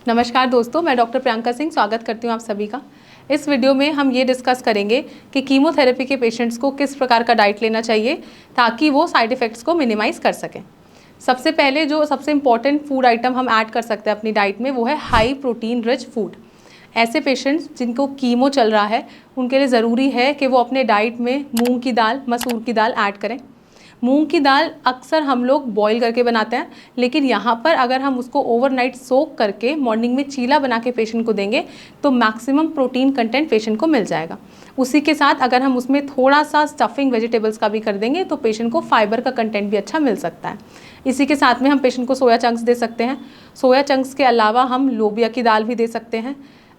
नमस्कार दोस्तों, मैं डॉक्टर प्रियंका सिंह स्वागत करती हूँ आप सभी का। इस वीडियो में हम ये डिस्कस करेंगे कि कीमोथेरेपी के पेशेंट्स को किस प्रकार का डाइट लेना चाहिए ताकि वो साइड इफ़ेक्ट्स को मिनिमाइज़ कर सकें। सबसे पहले जो सबसे इम्पॉर्टेंट फूड आइटम हम ऐड कर सकते हैं अपनी डाइट में वो है हाई प्रोटीन रिच फूड। ऐसे पेशेंट्स जिनको कीमो चल रहा है उनके लिए ज़रूरी है कि वो अपने डाइट में मूँग की दाल, मसूर की दाल ऐड करें। मूंग की दाल अक्सर हम लोग बॉईल करके बनाते हैं, लेकिन यहाँ पर अगर हम उसको ओवरनाइट सोक करके मॉर्निंग में चीला बना के पेशेंट को देंगे तो मैक्सिमम प्रोटीन कंटेंट पेशेंट को मिल जाएगा। उसी के साथ अगर हम उसमें थोड़ा सा स्टफिंग वेजिटेबल्स का भी कर देंगे तो पेशेंट को फाइबर का कंटेंट भी अच्छा मिल सकता है। इसी के साथ में हम पेशेंट को सोया चंक्स दे सकते हैं। सोया चंक्स के अलावा हम लोबिया की दाल भी दे सकते हैं।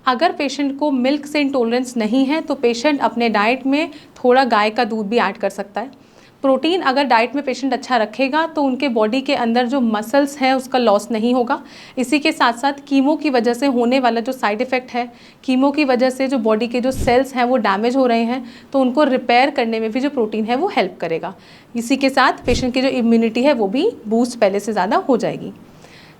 अगर पेशेंट को मिल्क से इंटॉलरेंस नहीं है तो पेशेंट अपने डाइट में थोड़ा गाय का दूध भी ऐड कर सकता है। प्रोटीन अगर डाइट में पेशेंट अच्छा रखेगा तो उनके बॉडी के अंदर जो मसल्स हैं उसका लॉस नहीं होगा। इसी के साथ साथ कीमो की वजह से होने वाला जो साइड इफ़ेक्ट है, कीमो की वजह से जो बॉडी के जो सेल्स हैं वो डैमेज हो रहे हैं, तो उनको रिपेयर करने में भी जो प्रोटीन है वो हेल्प करेगा। इसी के साथ पेशेंट की जो इम्यूनिटी है वो भी बूस्ट पहले से ज़्यादा हो जाएगी।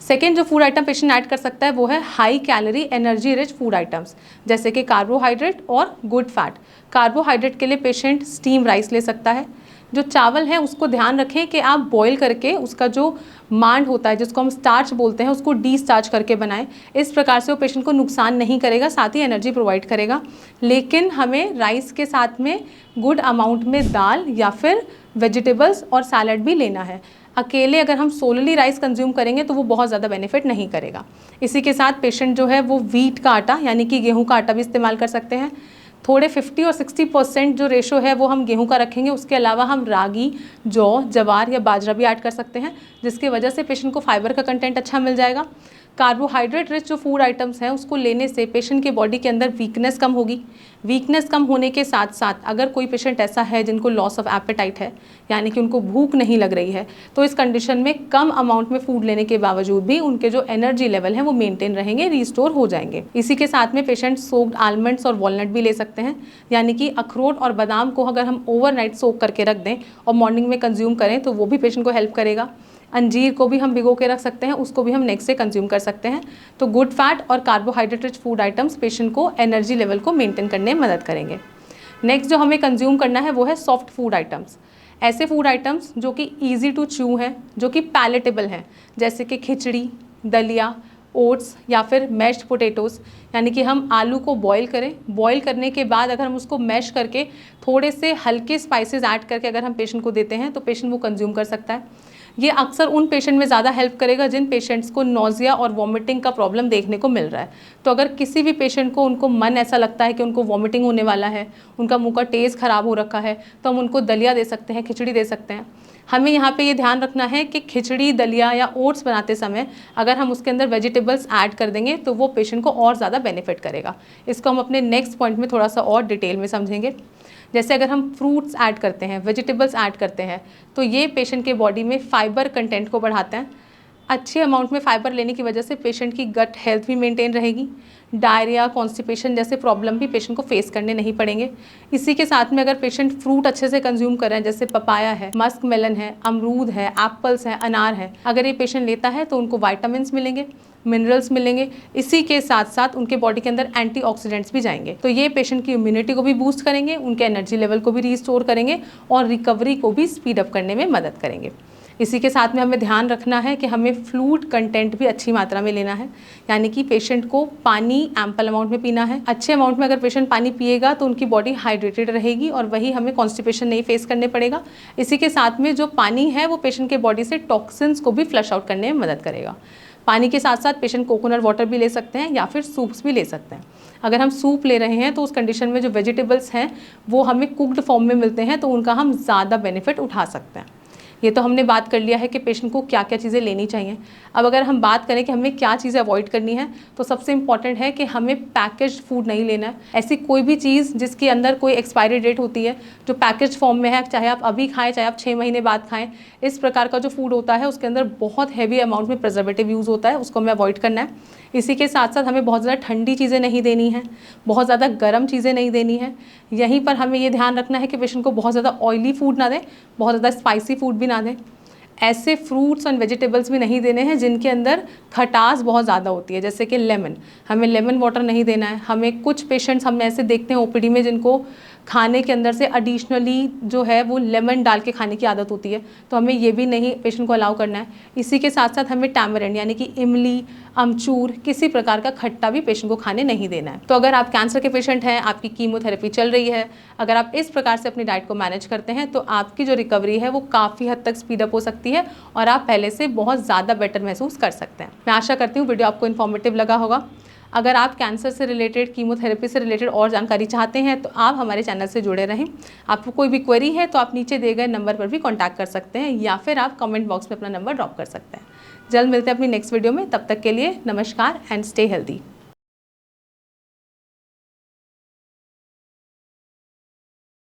सेकेंड जो फूड आइटम पेशेंट ऐड कर सकता है वो है high calorie energy rich food items, जैसे कि कार्बोहाइड्रेट और गुड फैट। कार्बोहाइड्रेट के लिए पेशेंट स्टीम राइस ले सकता है। जो चावल है उसको ध्यान रखें कि आप बॉईल करके उसका जो मांड होता है जिसको हम स्टार्च बोलते हैं उसको डी स्टार्च करके बनाएं। इस प्रकार से वो पेशेंट को नुकसान नहीं करेगा, साथ ही एनर्जी प्रोवाइड करेगा। लेकिन हमें राइस के साथ में गुड अमाउंट में दाल या फिर वेजिटेबल्स और सैलड भी लेना है। अकेले अगर हम सोलली राइस कंज्यूम करेंगे तो वो बहुत ज़्यादा बेनिफिट नहीं करेगा। इसी के साथ पेशेंट जो है वो व्हीट का आटा यानी कि गेहूं का आटा भी इस्तेमाल कर सकते हैं। थोड़े 50 और 60% जो रेशो है वो हम गेहूं का रखेंगे। उसके अलावा हम रागी, जौ, जवार या बाजरा भी ऐड कर सकते हैं, जिसकी वजह से पेशेंट को फाइबर का कंटेंट अच्छा मिल जाएगा। कार्बोहाइड्रेट रिच जो फूड आइटम्स हैं उसको लेने से पेशेंट के बॉडी के अंदर वीकनेस कम होगी। वीकनेस कम होने के साथ साथ अगर कोई पेशेंट ऐसा है जिनको लॉस ऑफ एपेटाइट है, यानी कि उनको भूख नहीं लग रही है, तो इस कंडीशन में कम अमाउंट में फूड लेने के बावजूद भी उनके जो एनर्जी लेवल है वो मेंटेन रहेंगे, रिस्टोर हो जाएंगे। इसी के साथ में पेशेंट सोक्ड आलमंड्स और वॉलनट भी ले सकते हैं, यानी कि अखरोट और बादाम को अगर हम ओवरनाइट सोक करके रख दें और मॉर्निंग में कंज्यूम करें तो वो भी पेशेंट को हेल्प करेगा। अंजीर को भी हम भिगो के रख सकते हैं, उसको भी हम नेक्स्ट डे कंज्यूम कर सकते हैं। तो गुड फैट और carbohydrate rich food items patient को एनर्जी लेवल को मेंटेन करने में मदद करेंगे। नेक्स्ट जो हमें कंज्यूम करना है वो है सॉफ्ट फूड आइटम्स। ऐसे फूड आइटम्स जो कि ईजी टू च्यू हैं, जो कि पैलेटेबल हैं, जैसे कि खिचड़ी, दलिया, ओट्स या फिर मैश्ड पोटैटोज़, यानी कि हम आलू को बॉईल करें। बॉईल करने के बाद अगर हम उसको मैश करके थोड़े से हल्के स्पाइसेस ऐड करके अगर हम पेशेंट को देते हैं तो पेशेंट वो कंज्यूम कर सकता है। ये अक्सर उन पेशेंट में ज़्यादा हेल्प करेगा जिन पेशेंट्स को नोज़िया और वॉमिटिंग का प्रॉब्लम देखने को मिल रहा है। तो अगर किसी भी पेशेंट को उनको मन ऐसा लगता है कि उनको वॉमिटिंग होने वाला है, उनका मुंह का टेस्ट ख़राब हो रखा है, तो हम उनको दलिया दे सकते हैं, खिचड़ी दे सकते हैं। हमें यहाँ पे ये ध्यान रखना है कि खिचड़ी, दलिया या ओट्स बनाते समय अगर हम उसके अंदर वेजिटेबल्स ऐड कर देंगे तो वो पेशेंट को और ज़्यादा बेनिफिट करेगा। इसको हम अपने नेक्स्ट पॉइंट में थोड़ा सा और डिटेल में समझेंगे। जैसे अगर हम फ्रूट्स ऐड करते हैं, वेजिटेबल्स ऐड करते हैं, तो ये पेशेंट के बॉडी में फाइबर कंटेंट को बढ़ाते हैं। अच्छे अमाउंट में फाइबर लेने की वजह से पेशेंट की गट हेल्थ भी मेंटेन रहेगी। डायरिया, कॉन्स्टिपेशन जैसे प्रॉब्लम भी पेशेंट को फेस करने नहीं पड़ेंगे। इसी के साथ में अगर पेशेंट फ्रूट अच्छे से कंज्यूम कर रहे हैं, जैसे पपाया है, मस्क मेलन है, अमरूद है, एप्पल्स है, अनार है, अगर ये पेशेंट लेता है तो उनको वाइटामिन मिलेंगे, मिनरल्स मिलेंगे। इसी के साथ साथ उनके बॉडी के अंदर एंटीऑक्सीडेंट्स भी जाएंगे, तो ये पेशेंट की इम्यूनिटी को भी बूस्ट करेंगे, उनके एनर्जी लेवल को भी रिस्टोर करेंगे और रिकवरी को भी स्पीड अप करने में मदद करेंगे। इसी के साथ में हमें ध्यान रखना है कि हमें फ्लूइड कंटेंट भी अच्छी मात्रा में लेना है, यानी कि पेशेंट को पानी एम्पल अमाउंट में पीना है। अच्छे अमाउंट में अगर पेशेंट पानी पिएगा तो उनकी बॉडी हाइड्रेटेड रहेगी और वही हमें कॉन्स्टिपेशन नहीं फेस करने पड़ेगा। इसी के साथ में जो पानी है वो पेशेंट के बॉडी से टॉक्सिन्स को भी फ्लश आउट करने में मदद करेगा। पानी के साथ साथ पेशेंट कोकोनट वाटर भी ले सकते हैं या फिर सूप्स भी ले सकते हैं। अगर हम सूप ले रहे हैं तो उस कंडीशन में जो वेजिटेबल्स हैं वो हमें कुक्ड फॉर्म में मिलते हैं, तो उनका हम ज़्यादा बेनिफिट उठा सकते हैं। ये तो हमने बात कर लिया है कि पेशेंट को क्या क्या चीज़ें लेनी चाहिए। अब अगर हम बात करें कि हमें क्या चीज़ें अवॉइड करनी है, तो सबसे इंपॉर्टेंट है कि हमें पैकेज्ड फूड नहीं लेना है। ऐसी कोई भी चीज़ जिसके अंदर कोई एक्सपायरी डेट होती है, जो पैकेज फॉर्म में है, चाहे आप अभी खाएं चाहे आप 6 महीने बाद खाएं, इस प्रकार का जो फूड होता है उसके अंदर बहुत हैवी अमाउंट में प्रिजर्वेटिव यूज़ होता है, उसको हमें अवॉइड करना है। इसी के साथ साथ हमें बहुत ज़्यादा ठंडी चीज़ें नहीं देनी है, बहुत ज़्यादा गर्म चीज़ें नहीं देनी है। यहीं पर हमें ये ध्यान रखना है कि पेशेंट को बहुत ज़्यादा ऑयली फूड ना दें, बहुत ज़्यादा स्पाइसी फूड भी ना दें। ऐसे फ्रूट्स एंड वेजिटेबल्स भी नहीं देने हैं जिनके अंदर खटास बहुत ज़्यादा होती है, जैसे कि लेमन, हमें लेमन वाटर नहीं देना है। हमें कुछ पेशेंट्स हम ऐसे देखते हैं ओपीडी में जिनको खाने के अंदर से एडिशनली जो है वो लेमन डाल के खाने की आदत होती है, तो हमें ये भी नहीं पेशेंट को अलाउ करना है। इसी के साथ साथ हमें टैमरिंड यानी कि इमली, अमचूर, किसी प्रकार का खट्टा भी पेशेंट को खाने नहीं देना है। तो अगर आप कैंसर के पेशेंट हैं, आपकी कीमोथेरेपी चल रही है, अगर आप इस प्रकार से अपनी डाइट को मैनेज करते हैं तो आपकी जो रिकवरी है वो काफ़ी हद तक स्पीडअप हो सकती है और आप पहले से बहुत ज़्यादा बेटर महसूस कर सकते हैं। मैं आशा करती हूँ वीडियो आपको इन्फॉर्मेटिव लगा होगा। अगर आप कैंसर से रिलेटेड, कीमोथेरेपी से रिलेटेड और जानकारी चाहते हैं तो आप हमारे चैनल से जुड़े रहें। आपको कोई भी क्वेरी है तो आप नीचे दिए गए नंबर पर भी कॉन्टैक्ट कर सकते हैं या फिर आप कमेंट बॉक्स में अपना नंबर ड्रॉप कर सकते हैं। जल्द मिलते हैं अपनी नेक्स्ट वीडियो में, तब तक के लिए नमस्कार एंड स्टे हेल्दी।